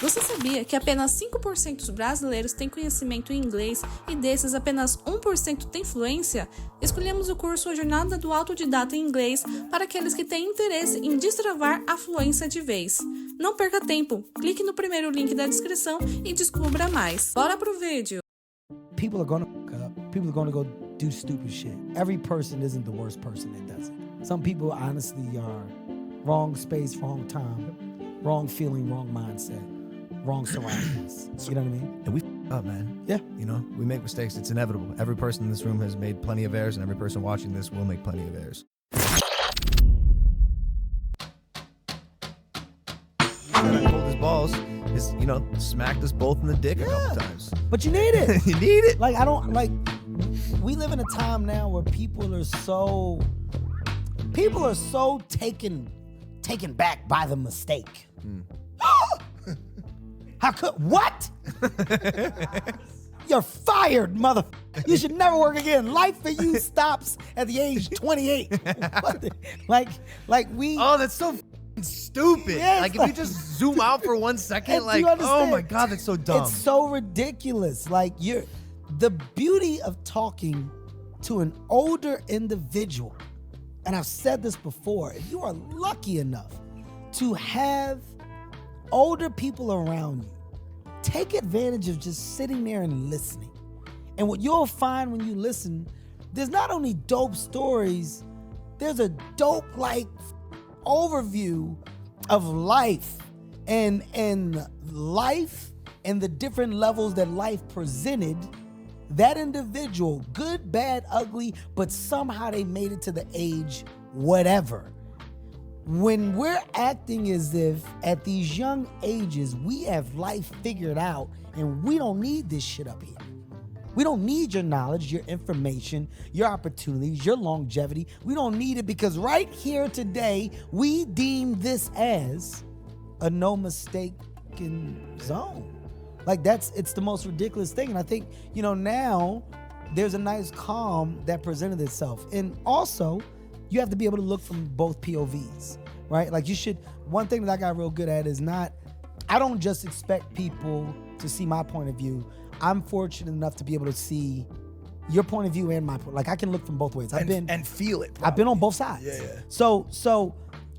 Você sabia que apenas 5% dos brasileiros têm conhecimento em inglês e desses apenas 1% tem fluência? Escolhemos o curso A Jornada do Autodidata em Inglês para aqueles que têm interesse em destravar a fluência de vez. Não perca tempo, clique no primeiro link da descrição e descubra mais. Bora pro vídeo! People are gonna fuck up. People are gonna go do stupid shit. Every person isn't the worst person that does it. Some people honestly are wrong space, wrong time, wrong feeling, wrong mindset. Wrong surroundings. You know what I mean? And we f*** up, man. Yeah. You know, we make mistakes. It's inevitable. Every person in this room has made plenty of errors, and every person watching this will make plenty of errors. And I pulled his balls. Is, you know, smacked us both in the dick a couple times. But you need it. You need it. Like, I don't, like, we live in a time now where people are so taken back by the mistake. How could, what? You're fired, mother. You should never work again. Life for you stops at the age 28. Like we. Oh, that's so stupid. Yeah, like, if you just zoom out for 1 second, like, oh my God, that's so dumb. It's so ridiculous. Like, the beauty of talking to an older individual, and I've said this before, if you are lucky enough to have older people around you, take advantage of just sitting there and listening. And what you'll find when you listen, there's not only dope stories, there's a dope overview of life and life and the different levels that life presented that individual, good, bad, ugly, but somehow they made it to the age whatever. When we're acting as if at these young ages we have life figured out and we don't need this shit up here. We don't need your knowledge, your information, your opportunities, your longevity. We don't need it because right here today, we deem this as a no mistaken zone. Like, it's the most ridiculous thing. And I think, you know, now there's a nice calm that presented itself. And also, you have to be able to look from both POVs, right? Like, one thing that I got real good at is I don't just expect people to see my point of view. I'm fortunate enough to be able to see your point of view and my point. Like, I can look from both ways. And feel it. Probably. I've been on both sides. Yeah. So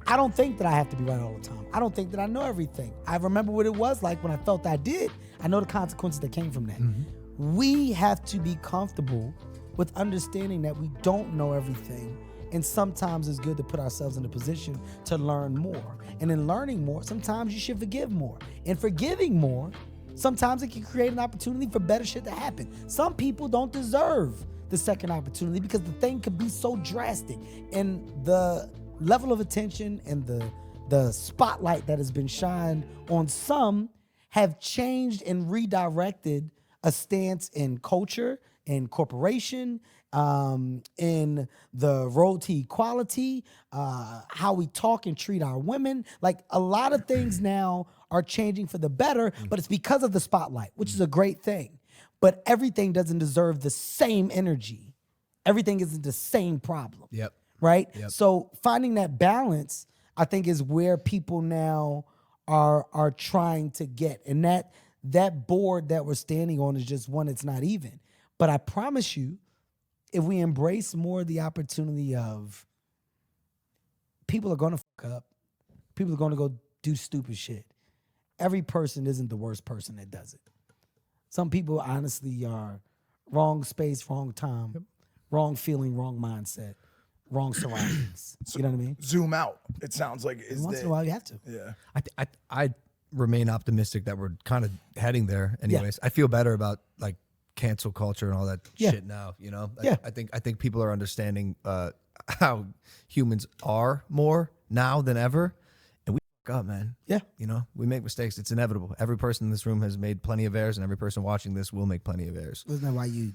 I don't think that I have to be right all the time. I don't think that I know everything. I remember what it was like when I felt I did. I know the consequences that came from that. Mm-hmm. We have to be comfortable with understanding that we don't know everything. And sometimes it's good to put ourselves in a position to learn more. And in learning more, sometimes you should forgive more. And forgiving more, sometimes it can create an opportunity for better shit to happen. Some people don't deserve the second opportunity because the thing could be so drastic. And the level of attention and the spotlight that has been shined on some have changed and redirected a stance in culture and corporation, in the road to equality, how we talk and treat our women. Like, a lot of things now are changing for the better, but it's because of the spotlight, which is a great thing. But everything doesn't deserve the same energy. Everything isn't the same problem. Yep. Right? Yep. So finding that balance, I think, is where people now are trying to get. And that board that we're standing on is just one that's not even. But I promise you, if we embrace more the opportunity of people are gonna fuck up, people are gonna go do stupid shit. Every person isn't the worst person that does it. Some people honestly are wrong space, wrong time, wrong feeling, wrong mindset, wrong surroundings. You know what I mean? Zoom out. It sounds like Once in a while you have to. Yeah. I remain optimistic that we're kind of heading there anyways. I feel better about, like, cancel culture and all that shit now, you know? I think people are understanding how humans are more now than ever. And we fuck up, man. Yeah. You know, we make mistakes. It's inevitable. Every person in this room has made plenty of errors, and every person watching this will make plenty of errors. Isn't that why you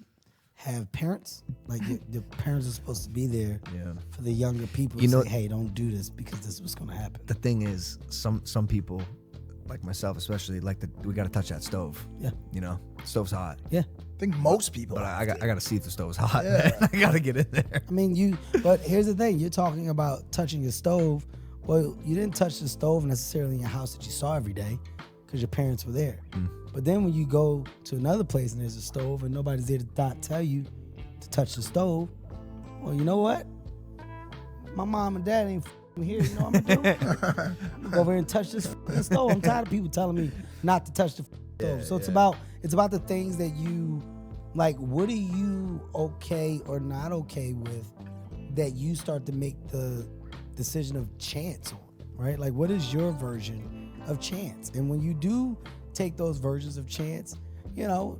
have parents? Like, the parents are supposed to be there for the younger people, you know, say, hey, don't do this because this is what's going to happen. The thing is, some people, like myself especially, we got to touch that stove. Yeah. You know, stove's hot. Yeah. I think most people. But I got to see if the stove's hot. Yeah. I got to get in there. I mean, but here's the thing. You're talking about touching your stove. Well, you didn't touch the stove necessarily in your house that you saw every day. because your parents were there. But then when you go to another place and there's a stove and nobody's there to not tell you to touch the stove, well, you know what? My mom and dad ain't here. You know what I'm gonna do? I'm gonna go over here and touch this stove. I'm tired of people telling me not to touch the stove. So it's about the things that you like. What are you okay or not okay with that you start to make the decision of chance on, right? Like, what is your version of chance? And when you do take those versions of chance, you know,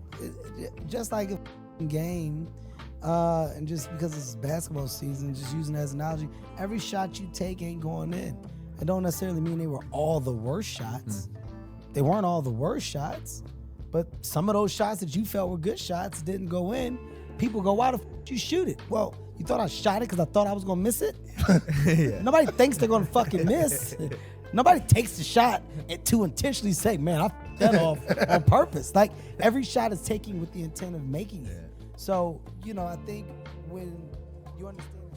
just like a game, and just because it's basketball season, just using it as an analogy, every shot you take ain't going in. It don't necessarily mean they were all the worst shots. They weren't all the worst shots, but some of those shots that you felt were good shots didn't go in. People go, why the f you shoot it? Well, you thought I shot it because I thought I was gonna miss it? Nobody thinks they're gonna fucking miss. Nobody takes the shot to intentionally say, man, I f***ed that off on purpose. Like, every shot is taken with the intent of making it. So, you know, I think when you understand